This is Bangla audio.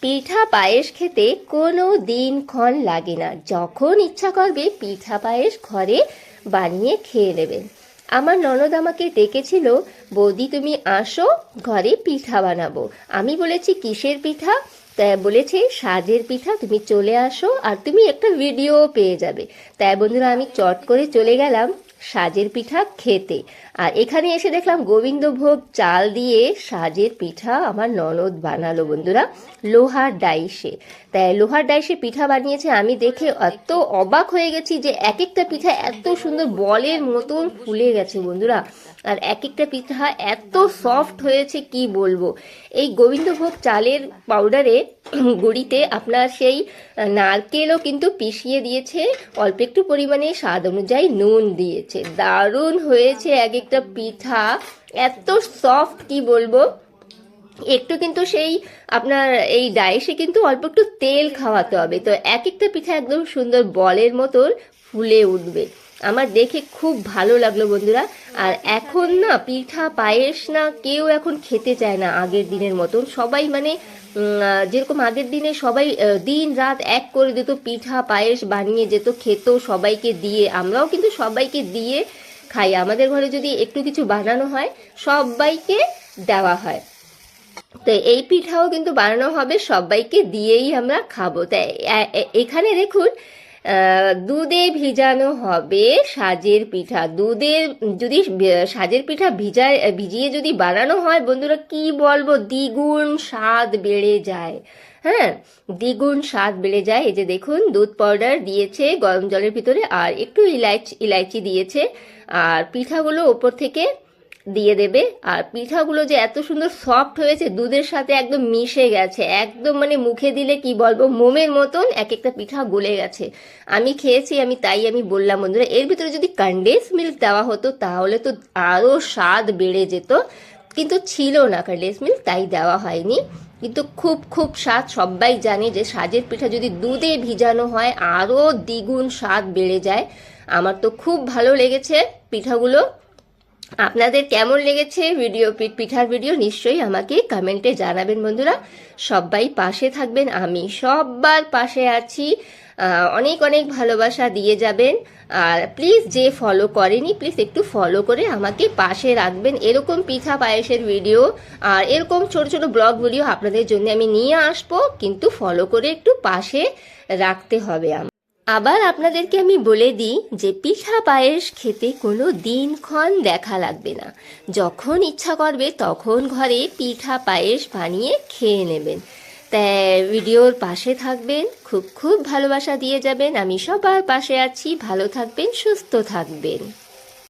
পিঠা পায়েস খেতে কোনো দিনক্ষণ লাগে না। যখন ইচ্ছা করবে পিঠা পায়েস ঘরে বানিয়ে খেয়ে নেবেন। আমার ননদ আমাকে ডেকেছিল, বৌদি তুমি আসো, ঘরে পিঠা বানাবো। আমি বলেছি কিসের পিঠা? তাই বলেছে সাজের পিঠা, তুমি চলে আসো আর তুমি একটা ভিডিও পেয়ে যাবে। তাই বন্ধুরা আমি চট করে চলে গেলাম সাজের পিঠা খেতে। আর এখানে এসে দেখলাম গোবিন্দভোগ চাল দিয়ে সাজের পিঠা আমার ননদ বানালো বন্ধুরা, লোহার ডাইসে। তাই লোহার ডাইসে পিঠা বানিয়েছে। আমি দেখে এত অবাক হয়ে গেছি যে এক একটা পিঠা এত সুন্দর বলের মতন ফুলে গেছে বন্ধুরা, আর এক একটা পিঠা এত সফট হয়েছে কি বলবো। এই গোবিন্দভোগ চালের পাউডারে গুঁড়িতে আপনার সেই নারকেলও কিন্তু পিষিয়ে দিয়েছে, অল্প একটু পরিমাণে স্বাদ অনুযায়ী নুন দিয়েছে। দারুণ হয়েছে এক একটা পিঠা, এত সফট কি বলবো। একটু কিন্তু সেই আপনার এই ডাইসে কিন্তু অল্প একটু তেল খাওয়াতে হবে, তো এক একটা পিঠা একদম সুন্দর বলের মতন ফুলে উঠবে। আমার দেখে খুব ভালো লাগলো বন্ধুরা। আর এখন না পিঠা পায়েস না কেউ এখন খেতে চায় না আগের দিনের মতন। সবাই মানে যেরকম আগের দিনে সবাই দিন রাত এক করে দিত, পিঠা পায়েস বানিয়ে যেত, খেত সবাইকে দিয়ে। আমরাও কিন্তু সবাইকে দিয়ে খাই। আমাদের ঘরে যদি একটু কিছু বানানো হয় সবাইকে দেওয়া হয়। তো এই পিঠাও কিন্তু বানানো হবে, সবাইকে দিয়েই আমরা খাবো। তাই এখানে দেখুন দুধে ভিজানো হবে সাজের পিঠা। দুধে যদি সাজের পিঠা ভিজিয়ে যদি বানানো হয় বন্ধুরা, কি বলবো, দ্বিগুণ স্বাদ বেড়ে যায়। হ্যাঁ, দ্বিগুণ স্বাদ বেড়ে যায়। এই যে দেখুন দুধ পাউডার দিয়েছে গরম জলের ভিতরে, আর একটু ইলাইচি দিয়েছে, আর পিঠাগুলো ওপর থেকে দিয়ে দেবে। আর পিঠাগুলো যে এত সুন্দর সফট হয়েছে, দুধের সাথে একদম মিশে গেছে, একদম মানে মুখে দিলে কি বলবো মোমের মতন এক একটা পিঠা গলে গেছে। আমি খেয়েছি, তাই আমি বললাম বন্ধুরা, এর ভিতরে যদি কনডেন্স মিল্ক দেওয়া হতো তাহলে তো আরও স্বাদ বেড়ে যেত, কিন্তু ছিল না কনডেন্স মিল্ক, তাই দেওয়া হয়নি। কিন্তু খুব খুব স্বাদ। সবাই জানে যে সাজের পিঠা যদি দুধে ভিজানো হয় আরও দ্বিগুণ স্বাদ বেড়ে যায়। আমার তো খুব ভালো লেগেছে পিঠাগুলো। আপনাদের কেমন লেগেছে পিঠার ভিডিও নিশ্চয়ই আমাকে কমেন্টে জানাবেন বন্ধুরা। সবাই পাশে থাকবেন, আমি সবার পাশে আছি। অনেক অনেক ভালোবাসা দিয়ে যাবেন। আর প্লিজ যে ফলো করেনি প্লিজ একটু ফলো করে আমাকে পাশে রাখবেন। এরকম পিঠা পায়েসের ভিডিও আর এরকম ছোট ছোট ব্লগ ভিডিও আপনাদের জন্য আমি নিয়ে আসবো, কিন্তু ফলো করে একটু পাশে রাখতে হবে। আবার আপনাদেরকে আমি বলে দিই যে পিঠা পায়েস খেতে কোনো দিনক্ষণ দেখা লাগবে না। যখন ইচ্ছা করবে তখন ঘরে পিঠা পায়েস বানিয়ে খেয়ে নেবেন। তাই ভিডিওর পাশে থাকবেন, খুব খুব ভালোবাসা দিয়ে যাবেন। আমি সবার পাশে আছি। ভালো থাকবেন, সুস্থ থাকবেন।